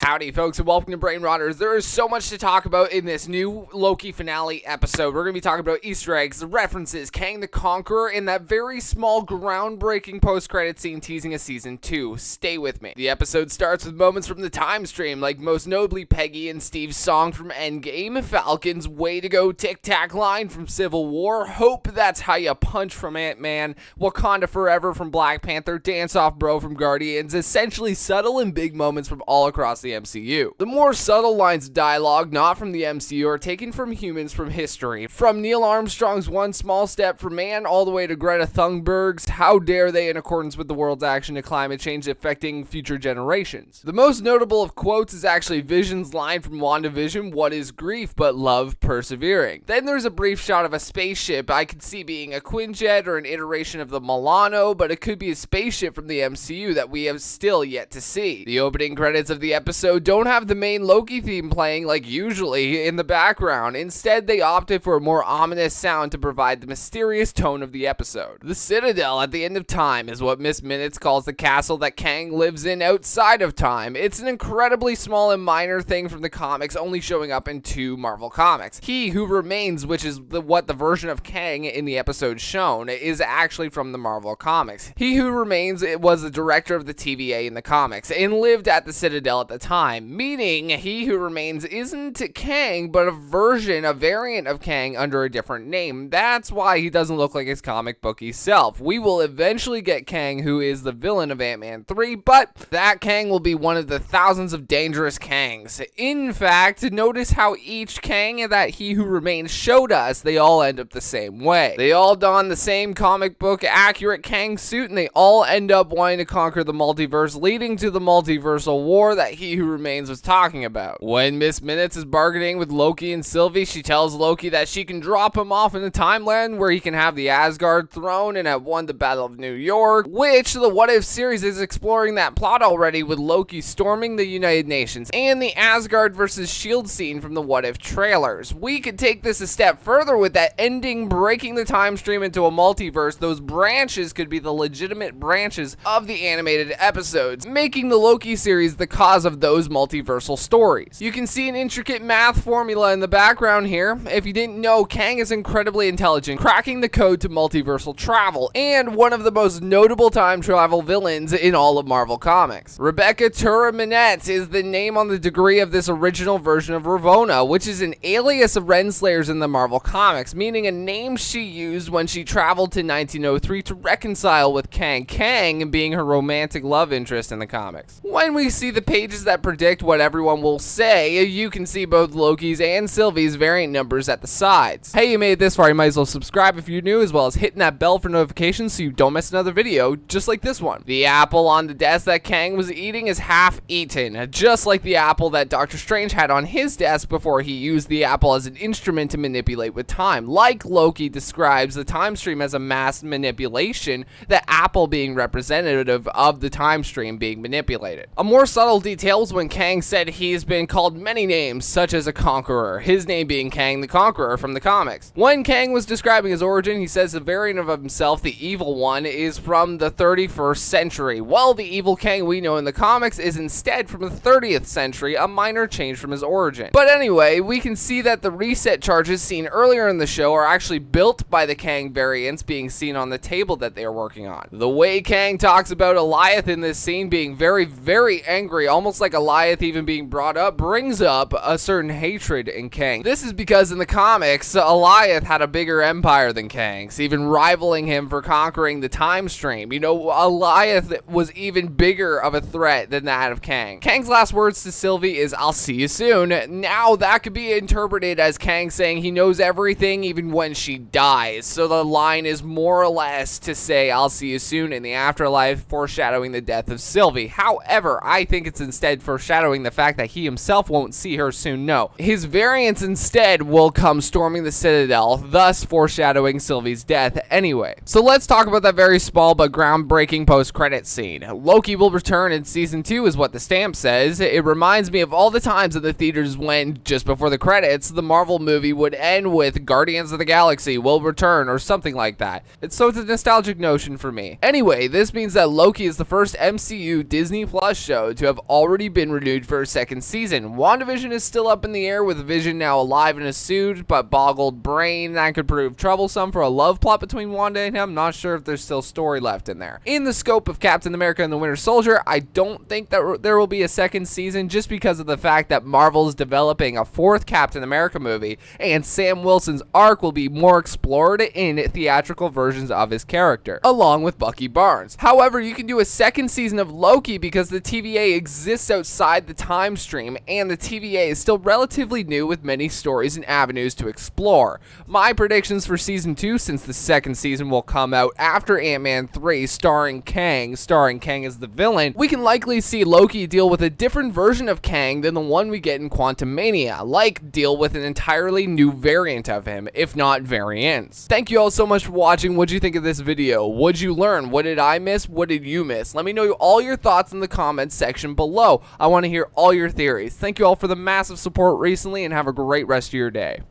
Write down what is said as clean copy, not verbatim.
Howdy folks, and welcome to Brain Rotters. There is so much to talk about in this new Loki finale episode. We're going to be talking about Easter eggs, the references, Kang the Conqueror, and that very small groundbreaking post-credit scene teasing a season 2. Stay with me. The episode starts with moments from the time stream, like most notably Peggy and Steve's song from Endgame, Falcon's way to go tic-tac line from Civil War, Hope that's how you punch from Ant-Man, Wakanda Forever from Black Panther, Dance Off Bro from Guardians, essentially subtle and big moments from all across the MCU. The more subtle lines of dialogue, not from the MCU, are taken from humans from history. From Neil Armstrong's One Small Step for Man all the way to Greta Thunberg's How Dare They in accordance with the world's action to climate change affecting future generations. The most notable of quotes is actually Vision's line from WandaVision, "What is grief but love persevering?" Then there's a brief shot of a spaceship I could see being a Quinjet or an iteration of the Milano, but it could be a spaceship from the MCU that we have still yet to see. The opening credits of the episode don't have the main Loki theme playing like usually in the background. Instead, they opted for a more ominous sound to provide the mysterious tone of the episode. The Citadel at the end of time is what Miss Minutes calls the castle that Kang lives in outside of time. It's an incredibly small and minor thing from the comics, only showing up in 2 Marvel comics. He Who Remains, which is what the version of Kang in the episode shown, is actually from the Marvel comics. He Who Remains was the director of the TVA in the comics and lived at the Citadel at the time, meaning He Who Remains isn't Kang, but a variant of Kang under a different name. That's why he doesn't look like his comic booky self. We will eventually get Kang, who is the villain of Ant-Man 3, but that Kang will be one of the thousands of dangerous Kangs. In fact, notice how each Kang that He Who Remains showed us, they all end up the same way. They all don the same comic book accurate Kang suit, and they all end up wanting to conquer the multiverse, leading to the multiversal war that He Who Remains was talking about. When Miss Minutes is bargaining with Loki and Sylvie, she tells Loki that she can drop him off in the timeline where he can have the Asgard throne and have won the Battle of New York, which the What If series is exploring that plot already with Loki storming the United Nations and the Asgard vs. S.H.I.E.L.D. scene from the What If trailers. We could take this a step further with that ending breaking the time stream into a multiverse. Those branches could be the legitimate branches of the animated episodes, making the Loki series the cause of those multiversal stories. You can see an intricate math formula in the background here. If you didn't know, Kang is incredibly intelligent, cracking the code to multiversal travel, and one of the most notable time travel villains in all of Marvel Comics. Rebecca Turra-Minette is the name on the degree of this original version of Ravonna, which is an alias of Renslayers in the Marvel Comics, meaning a name she used when she traveled to 1903 to reconcile with Kang being her romantic love interest in the comics. When we see the pages that predict what everyone will say, you can see both Loki's and Sylvie's variant numbers at the sides. Hey, you made it this far, you might as well subscribe if you're new, as well as hitting that bell for notifications so you don't miss another video just like this one. The apple on the desk that Kang was eating is half eaten, just like the apple that Doctor Strange had on his desk before he used the apple as an instrument to manipulate with time. Like Loki describes the time stream as a mass manipulation, the apple being representative of the time stream being manipulated. A more subtle detail is when Kang said he's been called many names, such as a conqueror, his name being Kang the Conqueror from the comics. When Kang was describing his origin, he says the variant of himself, the evil one, is from the 31st century. Well, the evil Kang we know in the comics is instead from the 30th century, a minor change from his origin. But anyway, we can see that the reset charges seen earlier in the show are actually built by the Kang variants being seen on the table that they are working on. The way Kang talks about Alioth in this scene being very, very angry, almost like Alioth even being brought up, brings up a certain hatred in Kang. This is because in the comics, Alioth had a bigger empire than Kang's, even rivaling him for conquering the time stream. You know, Alioth was even bigger of a threat than that of Kang. Kang's last words to Sylvie is, "I'll see you soon." Now, that could be interpreted as Kang saying he knows everything even when she dies. So the line is more or less to say, "I'll see you soon" in the afterlife, foreshadowing the death of Sylvie. However, I think it's instead foreshadowing the fact that he himself won't see her soon. No, his variants instead will come storming the Citadel, thus foreshadowing Sylvie's death anyway. So let's talk about that very small but groundbreaking post-credit scene. Loki will return in season 2 is what the stamp says. It reminds me of all the times in the theaters when, just before the credits, the Marvel movie would end with Guardians of the Galaxy will return or something like that. It's a nostalgic notion for me. Anyway, this means that Loki is the first MCU Disney Plus show to have already been been renewed for a second season. WandaVision is still up in the air, with Vision now alive in a suit, but boggled brain. That could prove troublesome for a love plot between Wanda and him. Not sure if there's still story left in there. In the scope of Captain America and the Winter Soldier, I don't think that there will be a second season, just because of the fact that Marvel is developing a fourth Captain America movie, and Sam Wilson's arc will be more explored in theatrical versions of his character, along with Bucky Barnes. However, you can do a second season of Loki because the TVA exists outside the time stream, and the TVA is still relatively new with many stories and avenues to explore. My predictions for season 2, since the second season will come out after Ant-Man 3, starring Kang as the villain, we can likely see Loki deal with a different version of Kang than the one we get in Quantumania, like deal with an entirely new variant of him, if not variants. Thank you all so much for watching. What'd you think of this video? What'd you learn? What did I miss? What did you miss? Let me know all your thoughts in the comments section below. I want to hear all your theories. Thank you all for the massive support recently, and have a great rest of your day.